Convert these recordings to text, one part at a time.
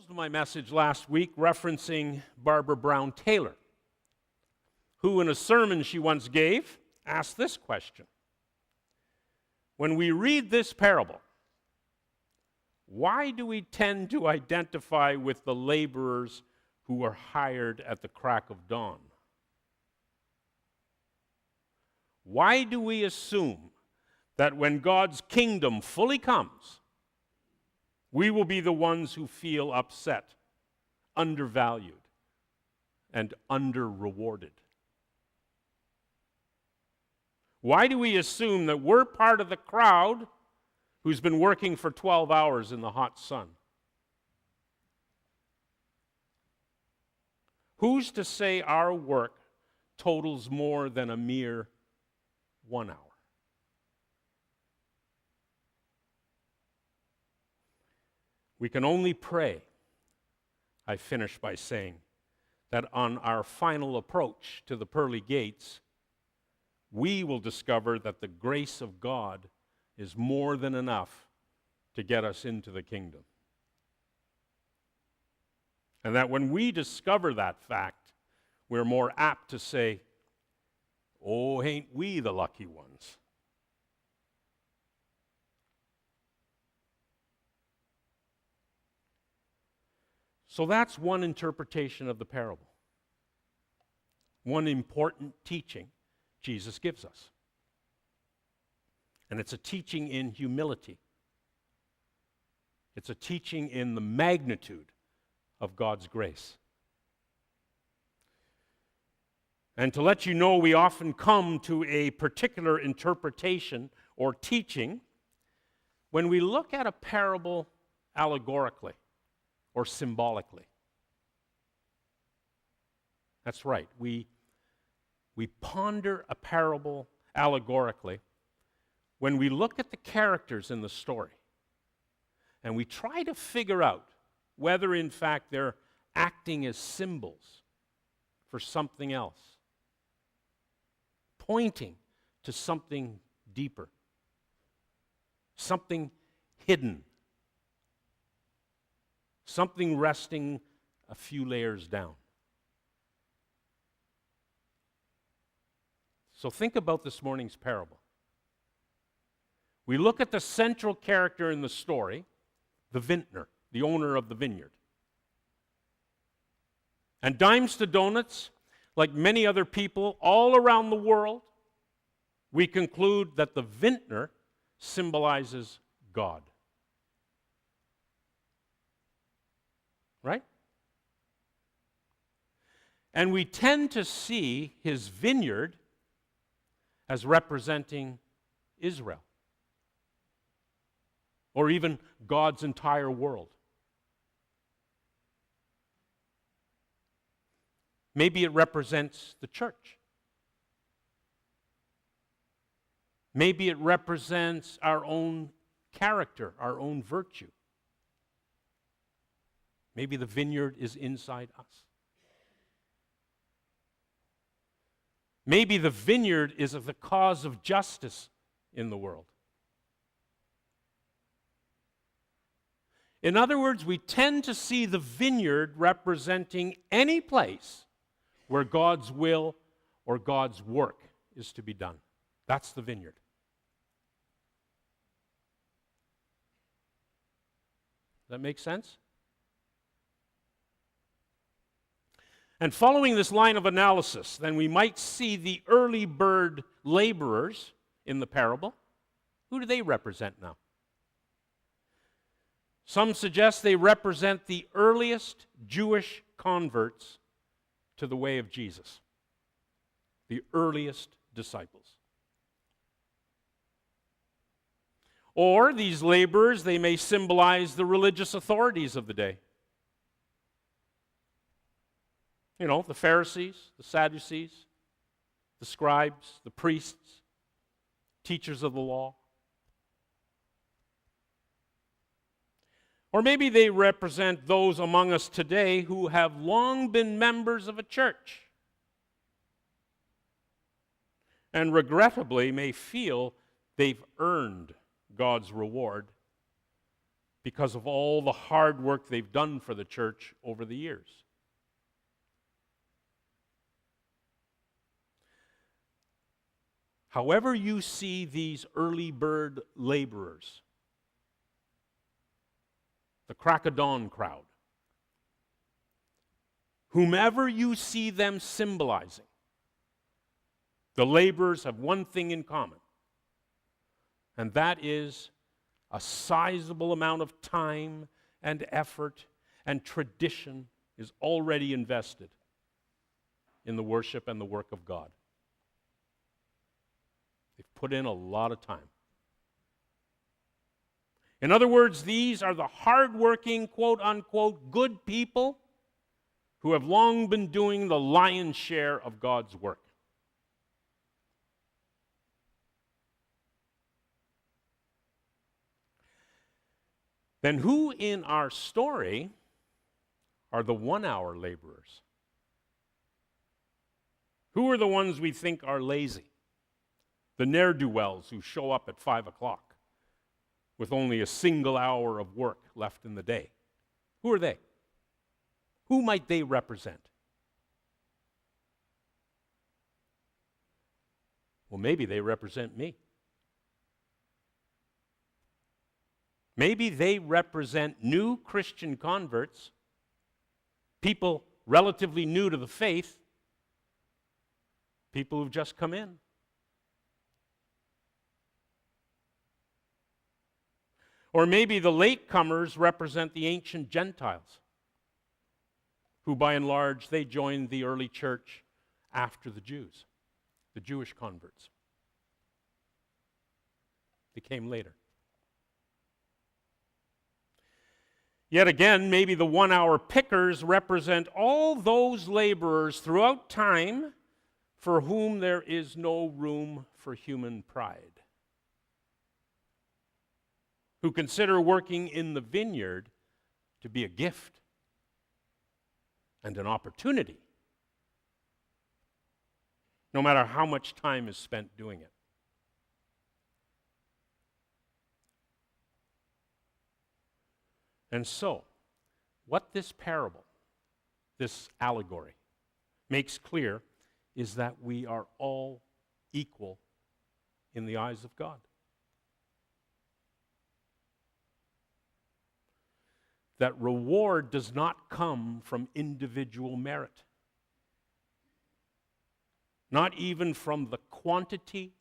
closed my message last week referencing Barbara Brown Taylor, who in a sermon she once gave asked this question: when we read this parable, why do we tend to identify with the laborers who are hired at the crack of dawn? Why do we assume that when God's kingdom fully comes, we will be the ones who feel upset, undervalued, and under-rewarded? Why do we assume that we're part of the crowd who's been working for 12 hours in the hot sun? Who's to say our work totals more than a mere 1 hour? We can only pray, I finish by saying, that on our final approach to the pearly gates, we will discover that the grace of God is more than enough to get us into the kingdom. And that when we discover that fact, we're more apt to say, "Oh, ain't we the lucky ones?" So that's one interpretation of the parable. One important teaching Jesus gives us. And it's a teaching in humility. It's a teaching in the magnitude of God's grace. And to let you know, we often come to a particular interpretation or teaching when we look at a parable allegorically or symbolically. That's right. We ponder a parable allegorically when we look at the characters in the story and we try to figure out whether in fact they're acting as symbols for something else, pointing to something deeper, something hidden, something resting a few layers down. So think about this morning's parable. We look at the central character in the story, the vintner, the owner of the vineyard. And dimes to donuts, like many other people all around the world, we conclude that the vintner symbolizes God. Right? And we tend to see his vineyard as representing Israel, or even God's entire world. Maybe it represents the church. Maybe it represents our own character, our own virtue. Maybe the vineyard is inside us. Maybe the vineyard is the cause of justice in the world. In other words, we tend to see the vineyard representing any place where God's will or God's work is to be done. That's the vineyard. Does that make sense? And following this line of analysis, then we might see the early bird laborers in the parable. Who do they represent now? Some suggest they represent the earliest Jewish converts to the way of Jesus, the earliest disciples. Or these laborers, they may symbolize the religious authorities of the day. You know, the Pharisees, the Sadducees, the scribes, the priests, teachers of the law. Or maybe they represent those among us today who have long been members of a church and regrettably may feel they've earned God's reward because of all the hard work they've done for the church over the years. However you see these early bird laborers, the crack of dawn crowd, whomever you see them symbolizing, the laborers have one thing in common, and that is a sizable amount of time and effort and tradition is already invested in the worship and the work of God. They've put in a lot of time. In other words, these are the hardworking, quote-unquote, good people who have long been doing the lion's share of God's work. Then who in our story are the 1-hour laborers? Who are the ones we think are lazy? The ne'er-do-wells who show up at 5 o'clock with only a single hour of work left in the day. Who are they? Who might they represent? Well, maybe they represent me. Maybe they represent new Christian converts, people relatively new to the faith, people who've just come in. Or maybe the latecomers represent the ancient Gentiles, who by and large, they joined the early church after the Jews, the Jewish converts. They came later. Yet again, maybe the 1-hour pickers represent all those laborers throughout time for whom there is no room for human pride, who consider working in the vineyard to be a gift and an opportunity, no matter how much time is spent doing it. And so, what this parable, this allegory, makes clear is that we are all equal in the eyes of God. That reward does not come from individual merit, not even from the quantity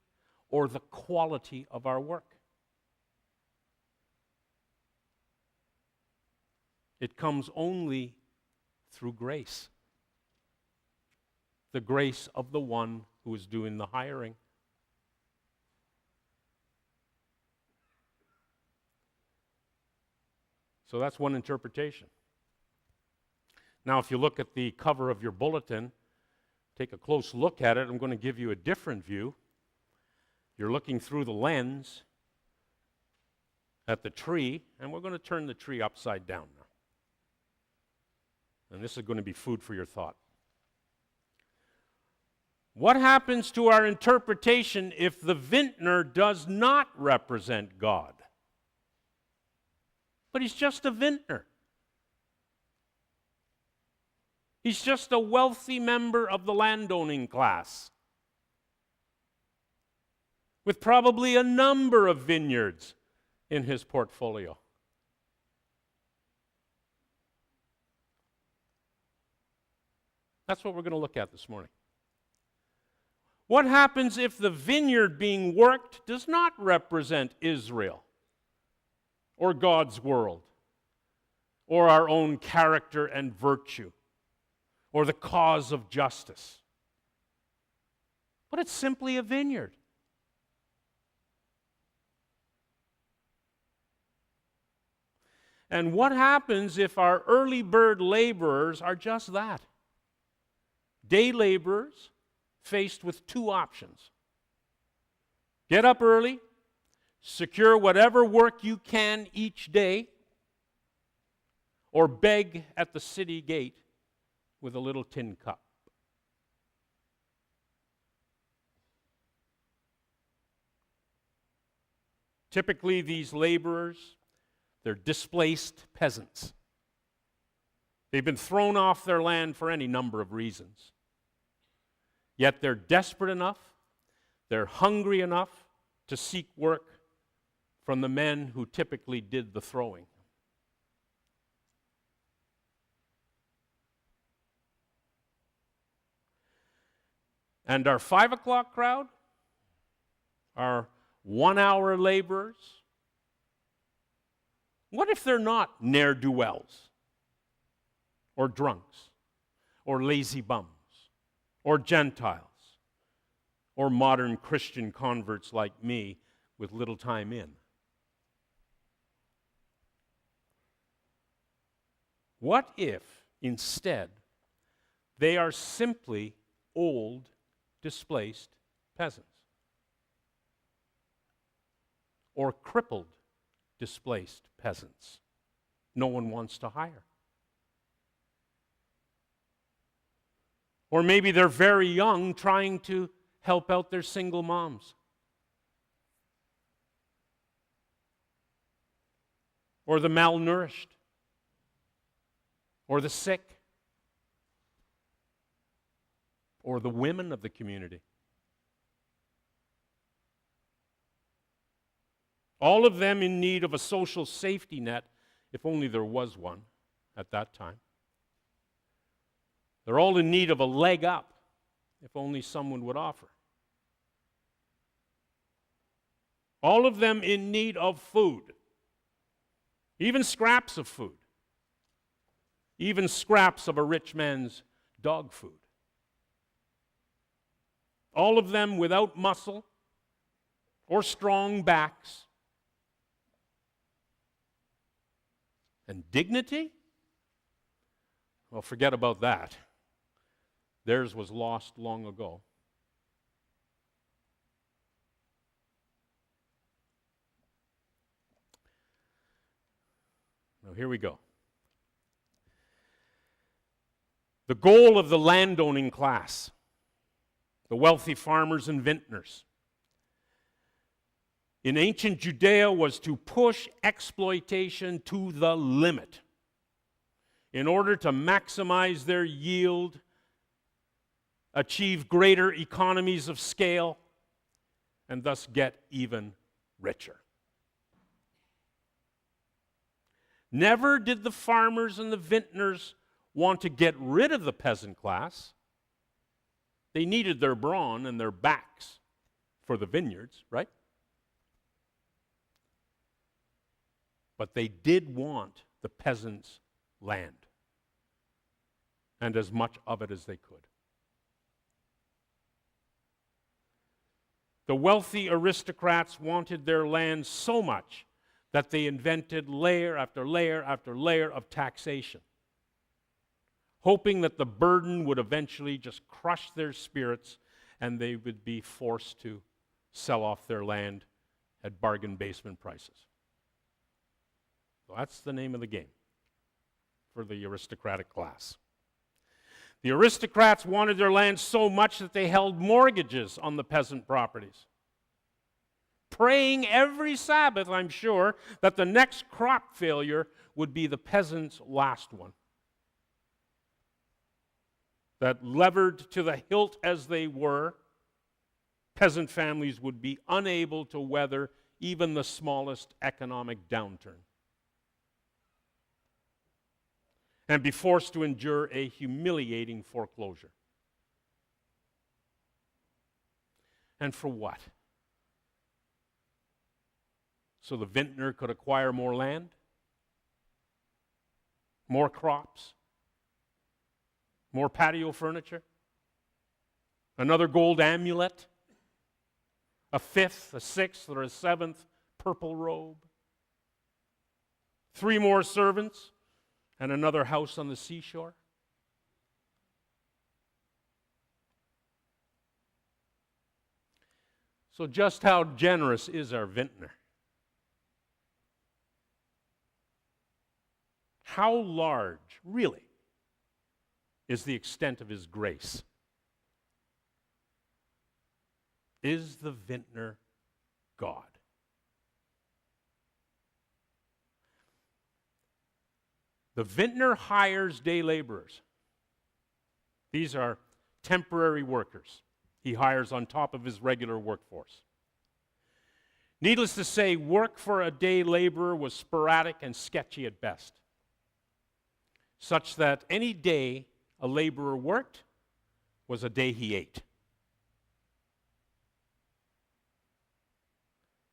or the quality of our work. It comes only through grace, the grace of the one who is doing the hiring. So that's one interpretation. Now, if you look at the cover of your bulletin, take a close look at it. I'm going to give you a different view. You're looking through the lens at the tree, and we're going to turn the tree upside down now. And this is going to be food for your thought. What happens to our interpretation if the vintner does not represent God? But he's just a vintner. He's just a wealthy member of the landowning class with probably a number of vineyards in his portfolio. That's what we're going to look at this morning. What happens if the vineyard being worked does not represent Israel or God's world or our own character and virtue or the cause of justice? But it's simply a vineyard. And what happens if our early bird laborers are just that? Day laborers faced with two options. Get up early, secure whatever work you can each day, or beg at the city gate with a little tin cup. Typically, these laborers, They're displaced peasants. They've been thrown off their land for any number of reasons. Yet they're desperate enough, they're hungry enough to seek work from the men who typically did the throwing. And our 5 o'clock crowd, our 1-hour laborers, what if they're not ne'er-do-wells, or drunks, or lazy bums, or Gentiles, or modern Christian converts like me with little time in? What if, instead, they are simply old, displaced peasants? Or crippled, displaced peasants no one wants to hire? Or maybe they're very young, trying to help out their single moms. Or the malnourished. Or the sick. Or the women of the community. All of them in need of a social safety net, if only there was one at that time. They're all in need of a leg up, if only someone would offer. All of them in need of food, even scraps of food, even scraps of a rich man's dog food. All of them without muscle or strong backs. And dignity? Well, forget about that. Theirs was lost long ago. Now, here we go. The goal of the landowning class, the wealthy farmers and vintners, in ancient Judea was to push exploitation to the limit in order to maximize their yield, achieve greater economies of scale, and thus get even richer. Never did the farmers and the vintners want to get rid of the peasant class. They needed their brawn and their backs for the vineyards, right? But they did want the peasants' land, and as much of it as they could. The wealthy aristocrats wanted their land so much that they invented layer after layer after layer of taxation, hoping that the burden would eventually just crush their spirits and they would be forced to sell off their land at bargain basement prices. So that's the name of the game for the aristocratic class. The aristocrats wanted their land so much that they held mortgages on the peasant properties, praying every Sabbath, I'm sure, that the next crop failure would be the peasants' last one. That levered to the hilt as they were, peasant families would be unable to weather even the smallest economic downturn, and be forced to endure a humiliating foreclosure. And for what? So the vintner could acquire more land, more crops, more patio furniture, another gold amulet, a fifth, a sixth, or a seventh purple robe, 3 more servants, and another house on the seashore? So just how generous is our vintner? How large, really, is the extent of his grace? Is the vintner God? The vintner hires day laborers. These are temporary workers he hires on top of his regular workforce. Needless to say, work for a day laborer was sporadic and sketchy at best, such that any day a laborer worked was a day he ate.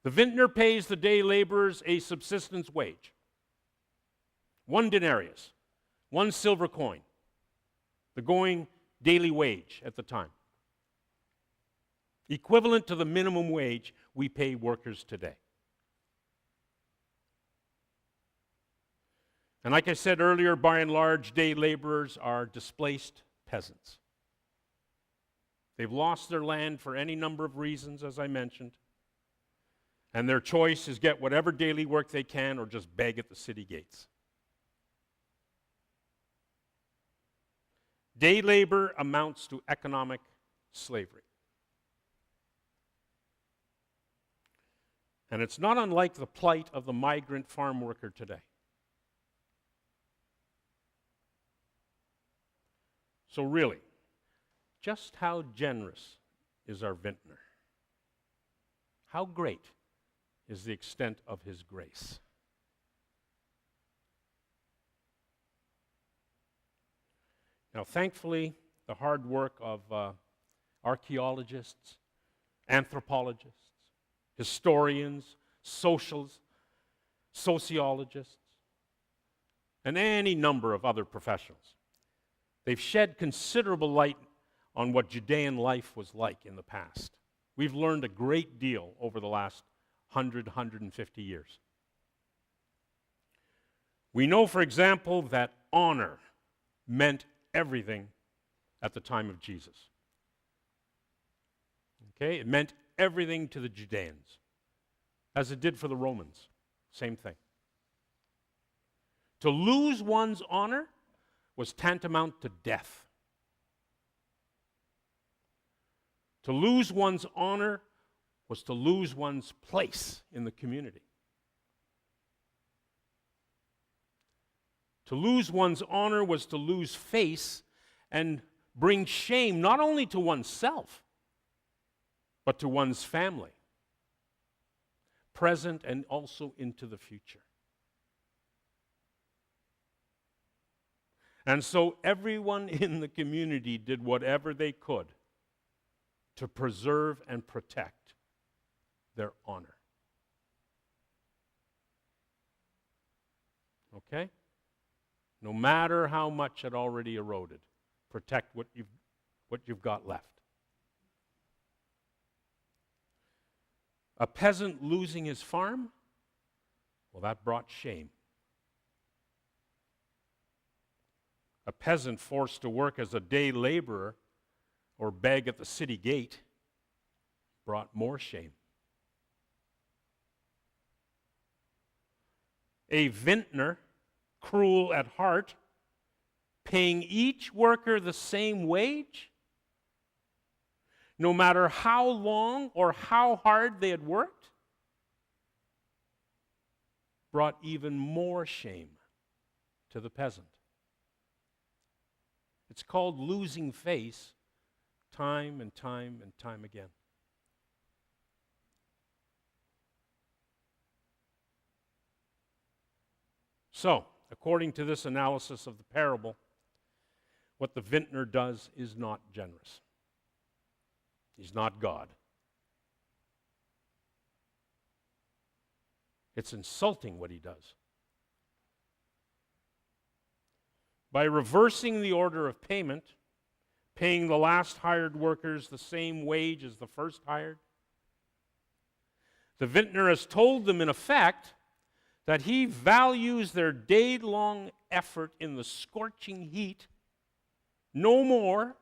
The vintner pays the day laborers a subsistence wage, 1 denarius, 1 silver coin, the going daily wage at the time, equivalent to the minimum wage we pay workers today. And like I said earlier, by and large, day laborers are displaced peasants. They've lost their land for any number of reasons, as I mentioned, and their choice is get whatever daily work they can or just beg at the city gates. Day labor amounts to economic slavery. And it's not unlike the plight of the migrant farm worker today. So really, just how generous is our vintner? How great is the extent of his grace? Now, thankfully, the hard work of archaeologists, anthropologists, historians, sociologists, and any number of other professionals, they've shed considerable light on what Judean life was like in the past. We've learned a great deal over the last 150 years. We know, for example, that honor meant everything at the time of Jesus. Okay? It meant everything to the Judeans, as it did for the Romans. Same thing. To lose one's honor was tantamount to death. To lose one's honor was to lose one's place in the community. To lose one's honor was to lose face and bring shame not only to oneself, but to one's family, present and also into the future. And so everyone in the community did whatever they could to preserve and protect their honor. Okay? No matter how much it already eroded, protect what you've got left. A peasant losing his farm, well, that brought shame. A peasant forced to work as a day laborer or beg at the city gate brought more shame. A vintner, cruel at heart, paying each worker the same wage, no matter how long or how hard they had worked, brought even more shame to the peasant. It's called losing face time and time and time again. So, according to this analysis of the parable, what the vintner does is not generous. He's not God. It's insulting what he does. By reversing the order of payment, paying the last hired workers the same wage as the first hired, the vintner has told them, in effect, that he values their day-long effort in the scorching heat no more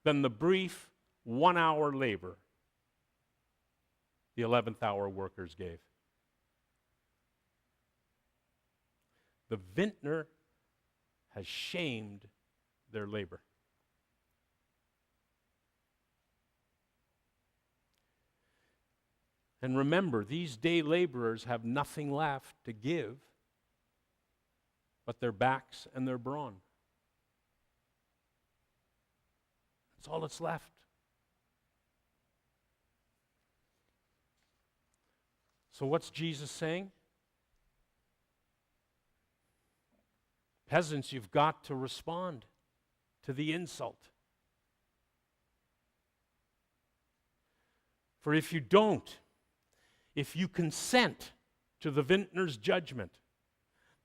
than the brief 1-hour labor the 11th hour workers gave. The vintner has shamed their labor. And remember, these day laborers have nothing left to give but their backs and their brawn. That's all that's left. So what's Jesus saying? Peasants, you've got to respond to the insult. For if you don't, if you consent to the vintner's judgment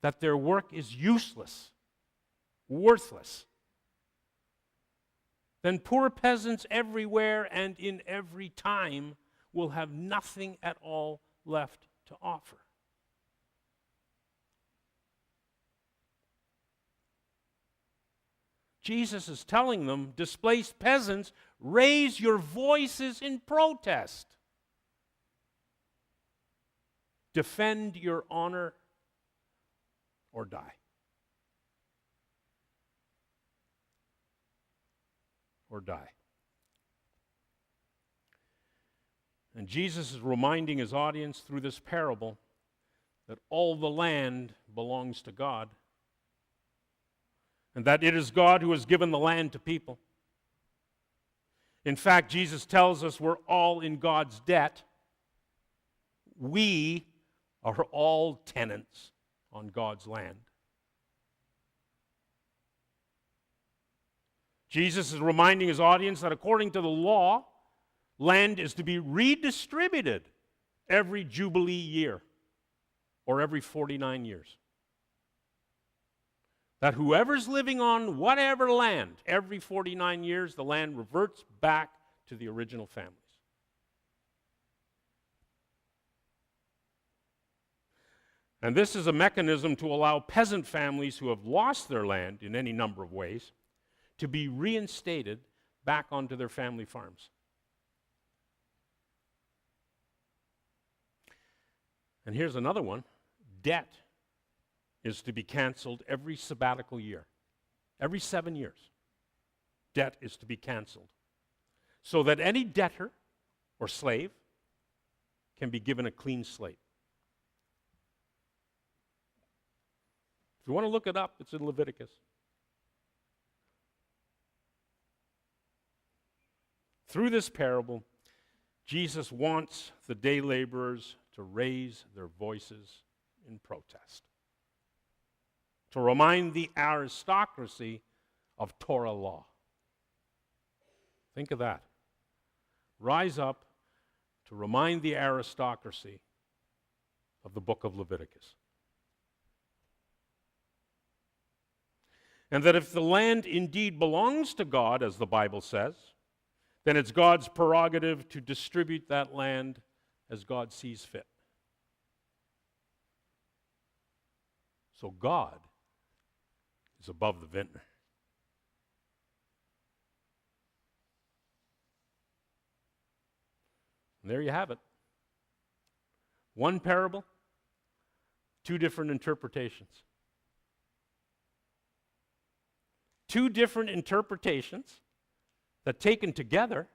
that their work is useless, worthless, then poor peasants everywhere and in every time will have nothing at all left to offer. Jesus is telling them, displaced peasants, raise your voices in protest. Defend your honor or die. Or die. And Jesus is reminding his audience through this parable that all the land belongs to God, and that it is God who has given the land to people. In fact, Jesus tells us we're all in God's debt. We are all tenants on God's land. Jesus is reminding his audience that according to the law, land is to be redistributed every Jubilee year, or every 49 years. That whoever's living on whatever land, every 49 years, the land reverts back to the original families. And this is a mechanism to allow peasant families who have lost their land in any number of ways to be reinstated back onto their family farms. And here's another one. Debt is to be canceled every sabbatical year. Every 7 years, debt is to be canceled, so that any debtor or slave can be given a clean slate. If you want to look it up, it's in Leviticus. Through this parable, Jesus wants the day laborers to raise their voices in protest, to remind the aristocracy of Torah law. Think of that. Rise up to remind the aristocracy of the book of Leviticus. And that if the land indeed belongs to God, as the Bible says, then it's God's prerogative to distribute that land as God sees fit. So God is above the vintner. And there you have it. One parable, two different interpretations. Two different interpretations that, taken together,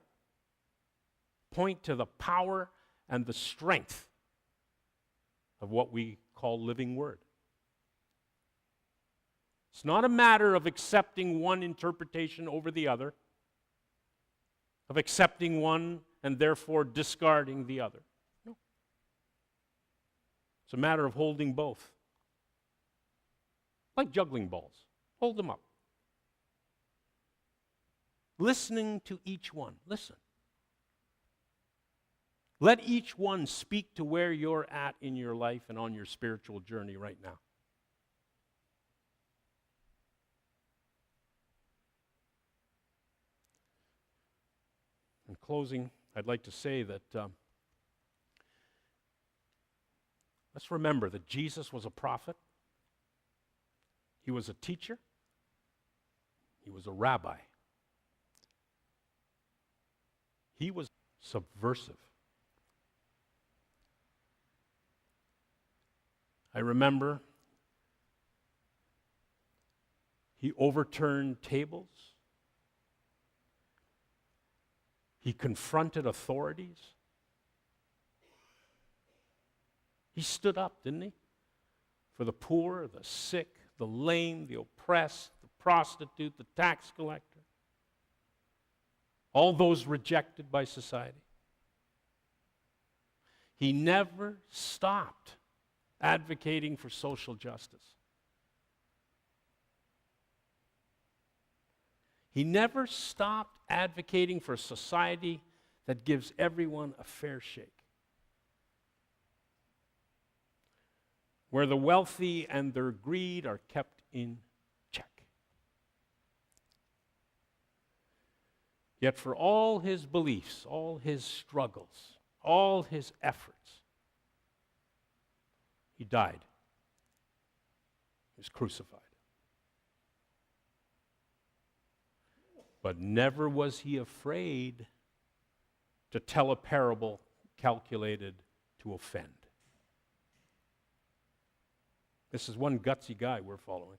point to the power and the strength of what we call living word. It's not a matter of accepting one interpretation over the other, of accepting one and therefore discarding the other. No. It's a matter of holding both. Like juggling balls. Hold them up. Listening to each one. Listen. Let each one speak to where you're at in your life and on your spiritual journey right now. In closing, I'd like to say that let's remember that Jesus was a prophet. He was a teacher. He was a rabbi. He was subversive. I remember he overturned tables. He confronted authorities. He stood up, didn't he? For the poor, the sick, the lame, the oppressed, the prostitute, the tax collector, all those rejected by society. He never stopped advocating for social justice. He never stopped advocating for a society that gives everyone a fair shake, where the wealthy and their greed are kept in check. Yet for all his beliefs, all his struggles, all his efforts, he died. He was crucified. But never was he afraid to tell a parable calculated to offend. This is one gutsy guy we're following.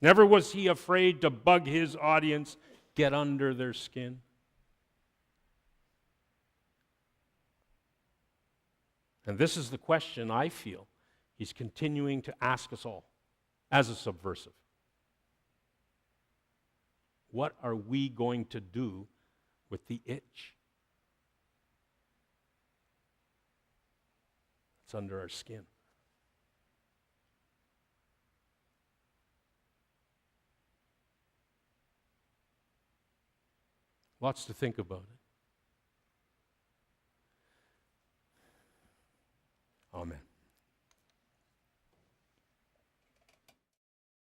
Never was he afraid to bug his audience, get under their skin. And this is the question I feel he's continuing to ask us all as a subversive. What are we going to do with the itch? It's under our skin. Lots to think about it.